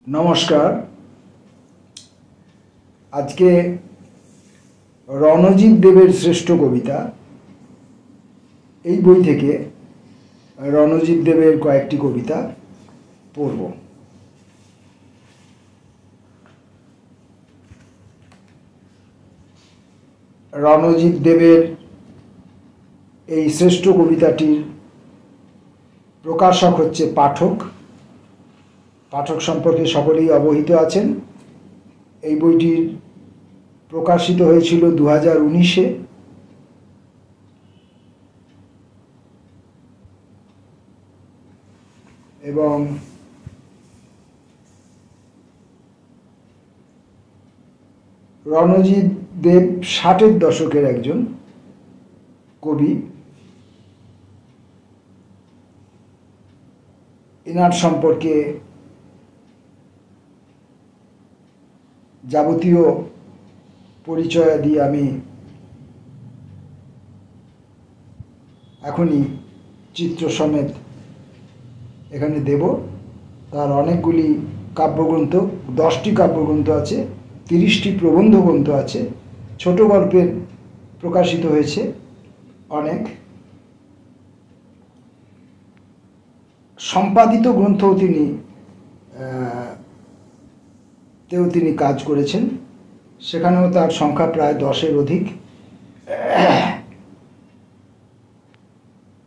নমস্কার। আজকে রণজিৎ দেবের শ্রেষ্ঠ কবিতা এই বই থেকে রণজিৎ দেবের কয়েকটি কবিতা পড়ব। রণজিৎ দেবের এই শ্রেষ্ঠ কবিতাটির প্রকাশক হচ্ছে পাঠক। পাঠক সম্পর্কে সকলেই অবহিত আছেন। এই বইটির প্রকাশিত হয়েছিল 2019-এ। এবং রণজিৎ দেব 60-এর দশকের একজন কবি। এনার সম্পর্কে যাবতীয় পরিচয়াদি আমি এখনই চিত্র সমেত এখানে দেব। তার অনেকগুলি কাব্যগ্রন্থ, 10টি কাব্যগ্রন্থ আছে, 30টি প্রবন্ধ গ্রন্থ আছে, ছোট গল্পের প্রকাশিত হয়েছে অনেক, সম্পাদিত গ্রন্থও তিনি কাজ করেছেন। সেখানেও তার সংখ্যা প্রায় 10-এর অধিক।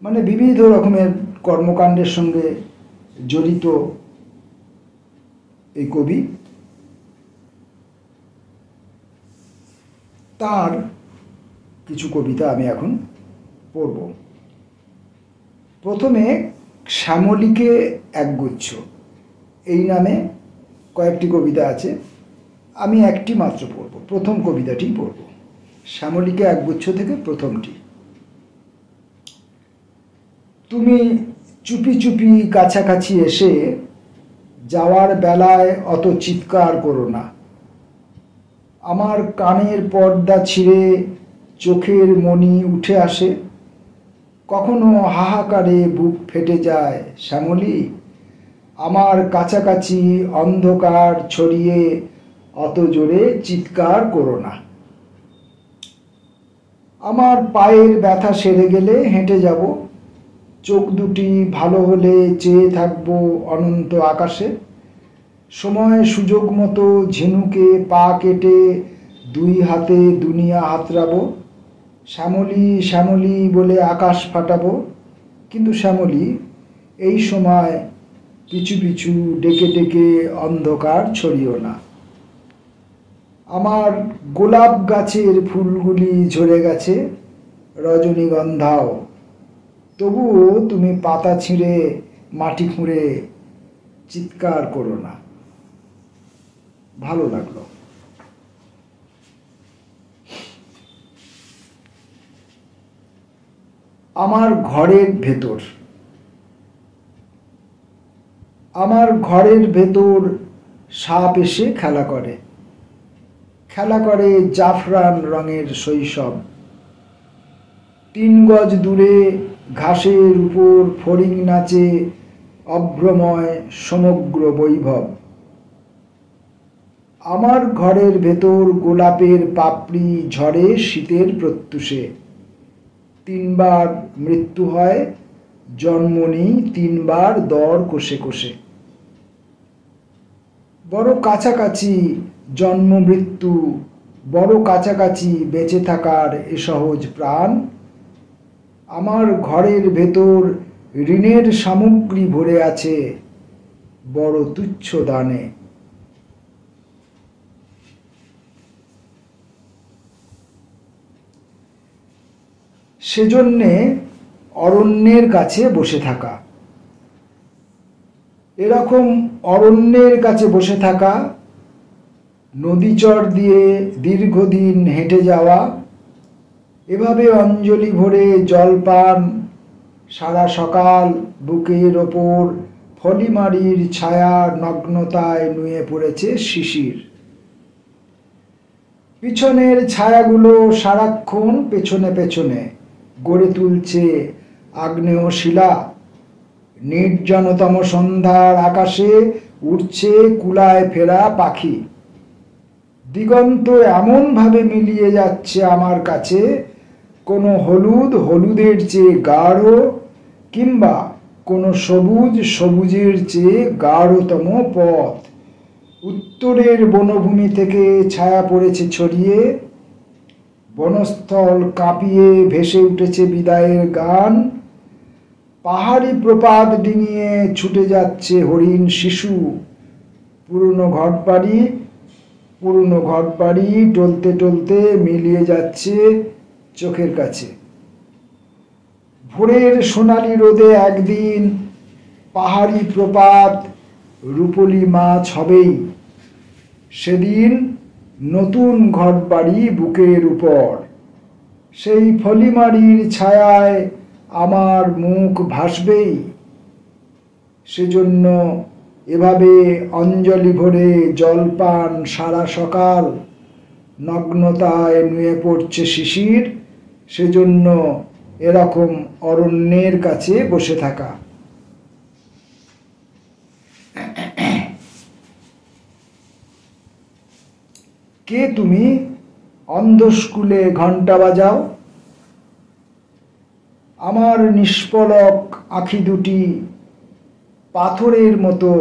মানে বিবিধ রকমের কর্মকাণ্ডের সঙ্গে জড়িত এই কবি। তার কিছু কবিতা আমি এখন পড়ব। প্রথমে শ্যামলীকে একগুচ্ছ এই নামে কয়েকটি কবিতা আছে, আমি একটি মাত্র পড়ব, প্রথম কবিতাটি পড়ব। শ্যামলীকে একগুচ্ছ থেকে প্রথমটি। তুমি চুপি চুপি কাছাকাছি এসে যাওয়ার বেলায় অত চিৎকার করো না। আমার কানের পর্দা ছিঁড়ে চোখের মণি উঠে আসে, কখনো হাহাকারে বুক ফেটে যায়। শ্যামলী, আমার কাছাকাছি অন্ধকার ছড়িয়ে অত জোরে চিৎকার করো না। আমার পায়ের ব্যথা সেরে গেলে হেঁটে যাব, চোখ দুটি ভালো হলে চেয়ে থাকবো অনন্ত আকাশে। সময় সুযোগ মতো ঝিনুকে পা কেটে দুই হাতে দুনিয়া হাতড়াবো। শ্যামলী শ্যামলী বলে আকাশ ফাটাবো। কিন্তু শ্যামলী, এই সময় পিছু পিছু ডেকে ডেকে অন্ধকার ছড়িও না। আমার গোলাপ গাছের ফুলগুলি ঝরে গেছে, রজনীগন্ধাও, তবুও তুমি পাতা ছিঁড়ে মাটি খুঁড়ে চিৎকার করো না। ভালো লাগলো। আমার ঘরের ভেতর। আমার ঘরের ভেতর সাপ এসে খেলা করে, খেলা করে জাফরান রঙের শৈশব। 3 গজ দূরে ঘাসের উপর ফড়িং নাচে অভ্রময় সমগ্র বৈভব। আমার ঘরের ভেতর গোলাপের পাপড়ি ঝরে শীতের প্রত্যুষে। 3 বার মৃত্যু হয়, জন্ম নেই 3 বার দর কোষে কোষে। বড় কাছাকাছি জন্ম মৃত্যু, বড় কাছাকাছি বেঁচে থাকার এ সহজ প্রাণ। আমার ঘরের ভেতর ঋণের সামগ্রী ভরে আছে বড় তুচ্ছ দানে। সেজন্যে অরণ্যের কাছে বসে থাকা। এরকম অরণ্যের কাছে বসে থাকা, নদীচর দিয়ে দীর্ঘদিন হেঁটে যাওয়া, এভাবে অঞ্জলি ভরে জলপান, সারা সকাল বুকের ওপর ফলিমারির ছায়া নগ্নতায় নুয়ে পড়েছে শিশির। পিছনের ছায়াগুলো সারাক্ষণ পেছনে পেছনে গড়ে তুলছে আগ্নেয় শিলা। নির্জনতম সন্ধ্যার আকাশে উড়ছে কুলায় ফেরা পাখি। দিগন্ত এমনভাবে মিলিয়ে যাচ্ছে আমার কাছে, কোনো হলুদের চেয়ে গাঢ়, কিংবা কোনো সবুজের চেয়ে গাঢ়তম পথ। উত্তরের বনভূমি থেকে ছায়া পড়েছে ছড়িয়ে, বনস্থল কাঁপিয়ে ভেসে উঠেছে বিদায়ের গান। পাহাড়ি প্রপাত ডিঙিয়ে ছুটে যাচ্ছে হরিণ শিশু। পুরনো ঘরবাড়ি টলতে টলতে মিলিয়ে যাচ্ছে চোখের কাছে। ভোরের সোনালি রোদে একদিন পাহাড়ি প্রপাত রূপলি মাছ হবেই। সেদিন নতুন ঘরবাড়ি বুকের উপর, সেই ফলিমারির ছায়ায় আমার মুখ ভাসবেই। সেজন্য এভাবে অঞ্জলি ভরে জলপান সারা সকাল। নগ্নতায় নুয়ে পড়ছে শিশির, সেজন্য এরকম অরণ্যের কাছে বসে থাকা। কে তুমি অন্ধ স্কুলে ঘণ্টা বাজাও? আমার নিষ্পলক আঁখি দুটি পাথরের মতো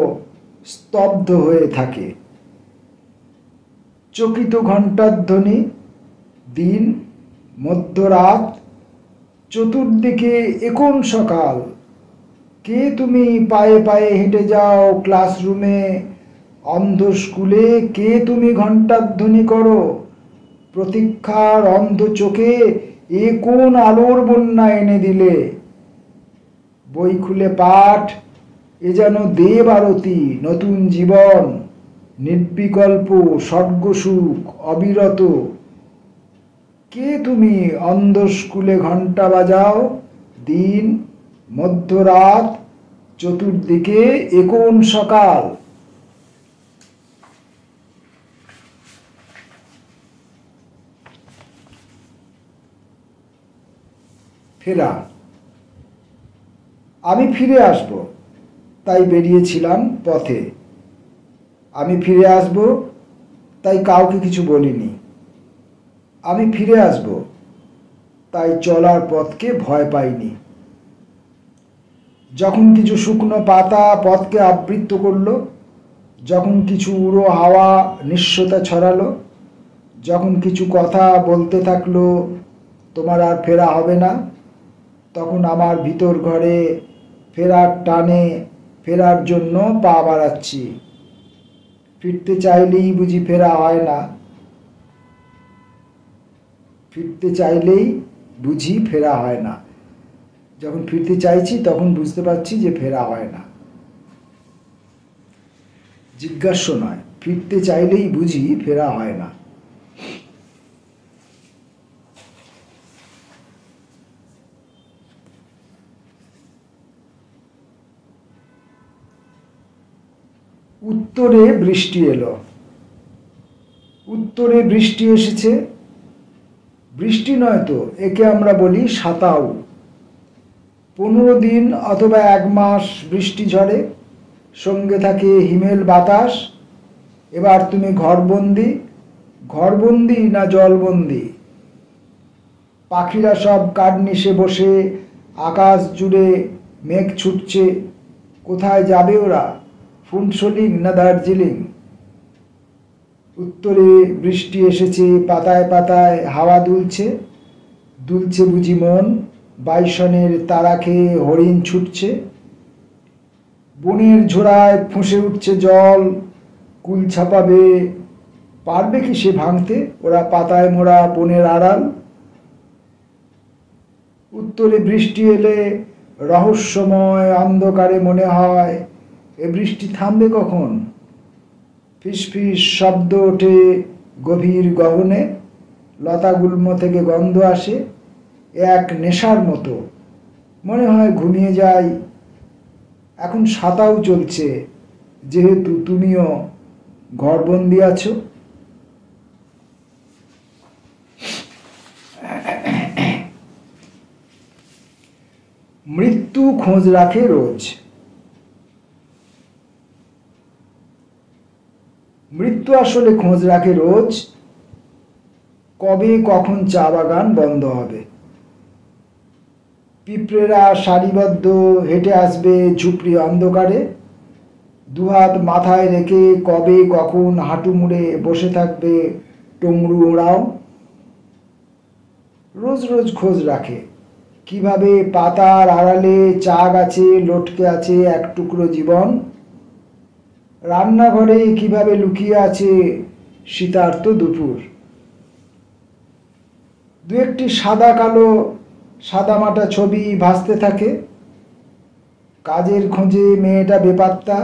স্তব্ধ হয়ে থাকে। চকিত ঘণ্টার ধ্বনি, দিন, মধ্যরাত, চতুর্দিকে এখন সকাল। কে তুমি পায়ে পায়ে হেঁটে যাও ক্লাসরুমে, অন্ধ স্কুলে কে তুমি ঘণ্টার ধ্বনি করো? প্রতীক্ষার অন্ধ চোখে এ কোন আলোর বন্যা এনে দিলে? বই খুলে পাঠ, এ যেন দেব আরতি, নতুন জীবন, নির্বিকল্প স্বর্গসুখ অবিরত। কে তুমি অন্ধ স্কুলে ঘণ্টা বাজাও, দিন, মধ্যরাত, চতুর্দিকে এখন সকাল। ফেরা। আমি ফিরে আসব, তাই বেরিয়েছিলাম পথে। আমি ফিরে আসব, তাই কাউকে কিছু বলিনি। আমি ফিরে আসব, তাই চলার পথকে ভয় পাইনি। যখন কিছু শুকনো পাতা পথকে আবৃত করলো, যখন কিছু উড়ো হাওয়া নিঃস্বতা ছড়ালো, যখন কিছু কথা বলতে থাকলো তোমার আর ফেরা হবে না, তখন আমার ভিতর ঘরে ফেরার টানে ফেরার জন্য পা বাড়াচ্ছি। ফিরতে চাইলেই বুঝি ফেরা হয় না, ফিরতে চাইলেই বুঝি ফেরা হয় না। যখন ফিরতে চাইছি তখন বুঝতে পারছি যে ফেরা হয় না। জিজ্ঞাস্য নয়, ফিরতে চাইলেই বুঝি ফেরা হয় না। উত্তরে বৃষ্টি এলো। উত্তরে বৃষ্টি এসেছে। বৃষ্টি নয় তো, একে আমরা বলি সাতাও। 15 দিন অথবা 1 মাস বৃষ্টি ঝরে, সঙ্গে থাকে হিমেল বাতাস। এবার তুমি ঘরবন্দি না জলবন্দি? পাখিরা সব কার্নিশে বসে আকাশ জুড়ে মেঘ ছুটছে। কোথায় যাবে ওরা, ফুনসলিং না দার্জিলিং? উত্তরে বৃষ্টি এসেছে, পাতায় পাতায় হাওয়া দুলছে। দুলছে বুঝি মন, বাইসনের তাড়া খেয়ে হরিণ ছুটছে। বনের ঝোড়ায় ফুঁসে উঠছে জল, কুল ছাপাবে। পারবে কি সে ভাঙতে ওরা পাতায় মোড়া বনের আড়াল? উত্তরে বৃষ্টি এলে রহস্যময় অন্ধকারে মনে হয় এ বৃষ্টি থামবে কখন। ফিসফিস শব্দ ওঠে গভীর গগনে, লতাগুল্ম থেকে গন্ধ আসে এক নেশার মতো। মনে হয় ঘুমিয়ে যাই। এখন সাতাও চলছে, যেহেতু তুমিও ঘরবন্দি আছো। মৃত্যু খোঁজ রাখে রোজ। মৃত্যু আসলে খোঁজ রাখে রোজ, কবে কখন চা বাগান বন্ধ হবে। পিঁপড়েরা সারিবদ্ধ হেঁটে আসবে ঝুপড়ি অন্ধকারে, দুহাত মাথায় রেখে কবে কখন হাঁটু মুড়ে বসে থাকবে টংরু ওরাও। রোজ রোজ খোঁজ রাখে কিভাবে পাতার আড়ালে চা গাছে লটকে আছে এক টুকরো জীবন, রান্নাঘরে কিভাবে লুকিয়ে আছে শীতার্ত দুপুর। দু একটি সাদা কালো সাদামাটা ছবি ভাসতে থাকে, কাজের খোঁজে মেয়েটা বেপাত্তা,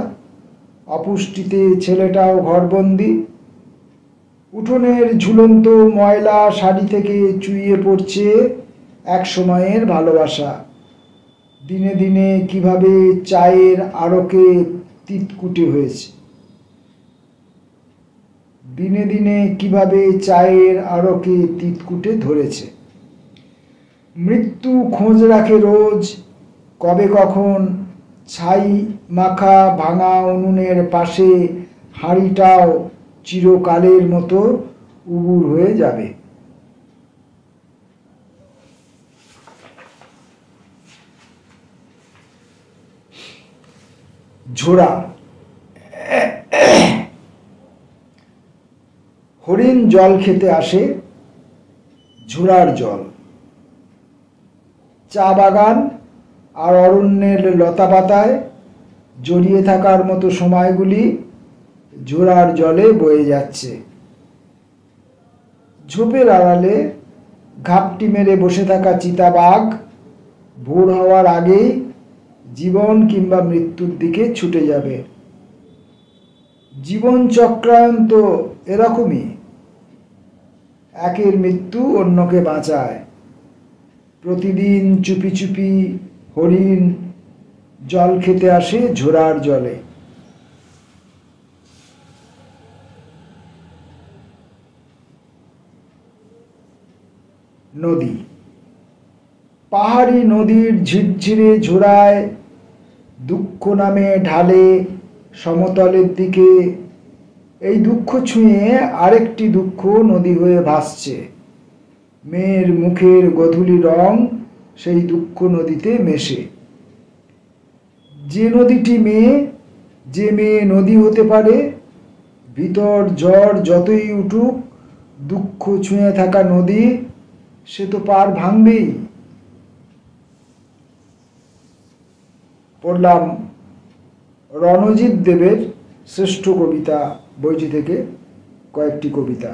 অপুষ্টিতে ছেলেটাও ঘরবন্দি। উঠোনের ঝুলন্ত ময়লা শাড়ি থেকে চুইয়ে পড়ছে এক সময়ের ভালোবাসা। দিনে দিনে কিভাবে চায়ের আড়কে তিতকুটে হয়েছে, দিনে দিনে কিভাবে চায়ের আড়কে তিতকুটে ধরেছে। মৃত্যু খোঁজ রাখে রোজ, কবে কখন ছাই মাখা ভাঙা উনুনের পাশে হাঁড়িটাও চিরকালের মতো উবুর হয়ে যাবে। ঝোড়া। হরিণ জল খেতে আসে, ঝোড়ার জল। চা বাগান আর অরণ্যের লতাপাতায় জড়িয়ে থাকার মতো সময়গুলি ঝোড়ার জলে বয়ে যাচ্ছে। ঝোপের আড়ালে ঘাপটি মেরে বসে থাকা চিতাবাঘ ভোর হওয়ার আগেই জীবন কিংবা মৃত্যুর দিকে ছুটে যাবে। জীবন চক্রায়ন তো এরকমই, একের মৃত্যু অন্যকে বাঁচায়। প্রতিদিন চুপি চুপি হরিণ জল খেতে আসে ঝোড়ার জলে। নদী। পাহাড়ি নদীর ঝিরঝিরে ঝোড়ায় দুঃখ নামে ঢালে সমতলের দিকে। এই দুঃখ ছুঁয়ে আরেকটি দুঃখ নদী হয়ে ভাসছে। মেয়ের মুখের গধূলি রং সেই দুঃখ নদীতে মেশে। যে নদীটি মেয়ে, যে মেয়ে নদী হতে পারে, ভিতর ঝড় যতই উঠুক দুঃখ ছুঁয়ে থাকা নদী সে তো পার ভাঙবেই। পড়লাম রণজিৎ দেবের শ্রেষ্ঠ কবিতা বইটি থেকে কয়েকটি কবিতা।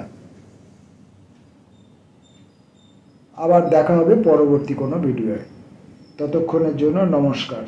আবার দেখা হবে পরবর্তী কোনো ভিডিওয়ে। ততক্ষণের জন্য নমস্কার।